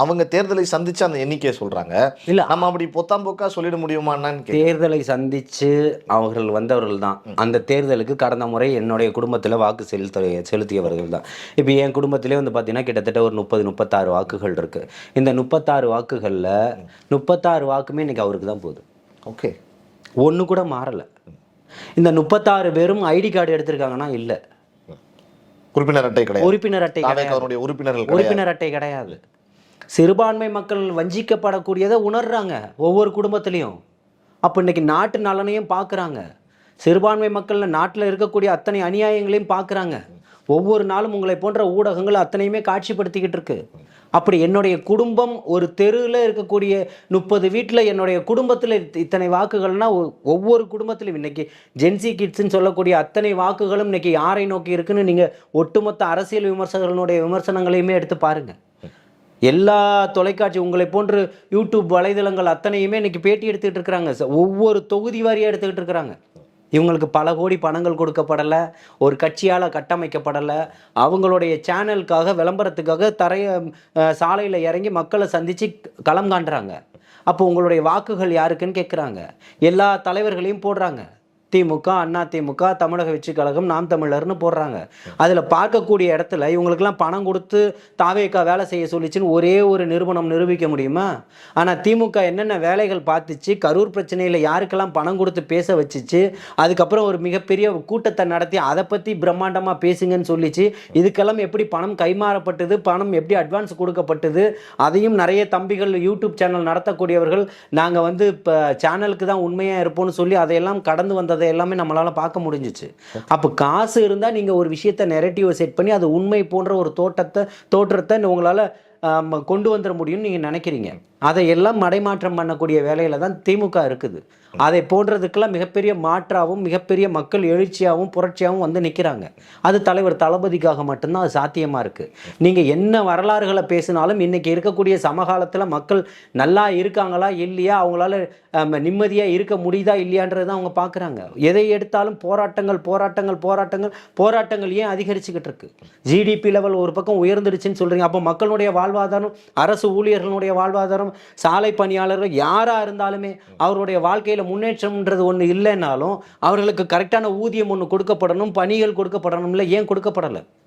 அவங்க தேர்தலை சந்திச்சு அந்த எண்ணிக்கையை சொல்றாங்க. இல்ல நம்ம அப்படி பொத்தாம் போக்கா சொல்லிட முடியுமான்னு தேர்தலை சந்திச்சு அவர்கள் வந்தவர்கள் தான். அந்த தேர்தலுக்கு கடந்த முறை என்னுடைய குடும்பத்தில் வாக்கு செலுத்தியவர்கள் தான். இப்போ என் குடும்பத்திலே வந்து பார்த்தீங்கன்னா கிட்டத்தட்ட ஒரு 36 வாக்குகள் இருக்கு. இந்த 36 வாக்குகளில் 36 வாக்குமே இன்னைக்கு அவருக்கு தான் போகுது. ஓகே, ஒன்று கூட மாறலை. இந்த 36 பேரும் ஐடி கார்டு எடுத்திருக்காங்கன்னா இல்லை, உறுப்பினர் அட்டை கிடையாது. உறுப்பினர் அட்டை அவருடைய உறுப்பினர் அட்டை கிடையாது. சிறுபான்மை மக்கள் வஞ்சிக்கப்படக்கூடியதை உணர்றாங்க ஒவ்வொரு குடும்பத்திலையும். அப்போ இன்னைக்கு நாட்டு நலனையும் பார்க்குறாங்க, சிறுபான்மை மக்கள் நாட்டில் இருக்கக்கூடிய அத்தனை அநியாயங்களையும் பார்க்குறாங்க. ஒவ்வொரு நாளும் உங்களை போன்ற ஊடகங்கள் அத்தனையுமே காட்சிப்படுத்திக்கிட்டு இருக்கு. அப்படி என்னுடைய குடும்பம் ஒரு தெருவில் இருக்கக்கூடிய 30 வீட்டில் என்னுடைய குடும்பத்தில் இத்தனை வாக்குகள்னால் ஒவ்வொரு குடும்பத்திலும் இன்னைக்கு ஜென்சி கிட்ஸ்ன்னு சொல்லக்கூடிய அத்தனை வாக்குகளும் இன்னைக்கு யாரை நோக்கி இருக்குன்னு நீங்கள் ஒட்டுமொத்த அரசியல் விமர்சகர்களுடைய விமர்சனங்களையுமே எடுத்து பாருங்கள். எல்லா தொலைக்காட்சி உங்களை போன்று யூடியூப் வலைதளங்கள் அத்தனையுமே இன்னைக்கு பேட்டி எடுத்துக்கிட்டு இருக்கிறாங்க. ஒவ்வொரு தொகுதி வாரியாக எடுத்துக்கிட்டு இருக்கிறாங்க. இவங்களுக்கு பல கோடி பணங்கள் கொடுக்கப்படலை, ஒரு கட்சியால் கட்டமைக்கப்படலை. அவங்களுடைய சேனலுக்காக விளம்பரத்துக்காக சாலையில் இறங்கி மக்களை சந்தித்து களம் காண்றாங்க. அப்போ உங்களுடைய வாக்குகள் யாருக்குன்னு கேட்குறாங்க. எல்லா தலைவர்களையும் போடுறாங்க. திமுக, அண்ணா திமுக, தமிழக வெற்றி கழகம், நாம் தமிழர்னு போடுறாங்க. அதில் பார்க்கக்கூடிய இடத்துல இவங்களுக்கெல்லாம் பணம் கொடுத்து தாவேக்கா வேலை செய்ய சொல்லிச்சுன்னு ஒரே ஒரு நிறுவனம் நிரூபிக்க முடியுமா? ஆனால் திமுக என்னென்ன வேலைகள் பார்த்துச்சு, கரூர் பிரச்சனையில் யாருக்கெல்லாம் பணம் கொடுத்து பேச வச்சுச்சு, அதுக்கப்புறம் ஒரு மிகப்பெரிய கூட்டத்தை நடத்தி அதை பற்றி பிரம்மாண்டமாக பேசுங்கன்னு சொல்லிச்சு. இதுக்கெல்லாம் எப்படி பணம் கைமாறப்பட்டது, பணம் எப்படி அட்வான்ஸ் கொடுக்கப்பட்டது, அதையும் நிறைய தம்பிகள் யூடியூப் சேனல் நடத்தக்கூடியவர்கள் நாங்கள் வந்து இப்போ சேனலுக்கு தான் உண்மையாக இருப்போம்னு சொல்லி அதையெல்லாம் கடந்து வந்தது எல்லாமே நம்மளால பார்க்க முடிஞ்சிச்சு. அப்போ காசு இருந்தால் நீங்கள் ஒரு விஷயத்தை நெரட்டிவை செட் பண்ணி அது உண்மை போன்ற ஒரு தோற்றத்தை உங்களால் கொண்டு வந்துட முடியும்னு நீங்கள் நினைக்கிறீங்க. அதையெல்லாம் மடைமாற்றம் பண்ணக்கூடிய வேலையில் தான் திமுக இருக்குது. அதை போன்றதுக்கெல்லாம் மிகப்பெரிய மாற்றாகவும் மிகப்பெரிய மக்கள் எழுச்சியாகவும் புரட்சியாகவும் வந்து நிற்கிறாங்க. அது தலைவர் தளபதிக்காக மட்டும்தான் அது சாத்தியமாக இருக்குது. நீங்கள் என்ன வரலாறுகளை பேசினாலும் இன்றைக்கி இருக்கக்கூடிய சமகாலத்தில் மக்கள் நல்லா இருக்காங்களா இல்லையா, அவங்களால நிம்மதியாக இருக்க முடியுதா இல்லையான்றது தான் அவங்க பார்க்குறாங்க. எதை எடுத்தாலும் போராட்டங்கள் போராட்டங்கள் போராட்டங்கள் போராட்டங்கள் ஏன் அதிகரிச்சுக்கிட்டு இருக்கு? ஜிடிபி லெவல் ஒரு பக்கம் உயர்ந்துடுச்சுன்னு சொல்கிறீங்க. அப்போ மக்களுடைய வாழ்வாதாரம், அரசு ஊழியர்களுடைய வாழ்வாதாரம், சாலை பணியாளர்கள் யாராக இருந்தாலுமே அவருடைய வாழ்க்கையில் முன்னேற்றம்ன்றது ஒன்று இல்லைன்னாலும் அவர்களுக்கு கரெக்டான ஊதியம் ஒன்று கொடுக்கப்படணும், பணிகள் கொடுக்கப்படணும். இல்லை, ஏன் கொடுக்கப்படலை?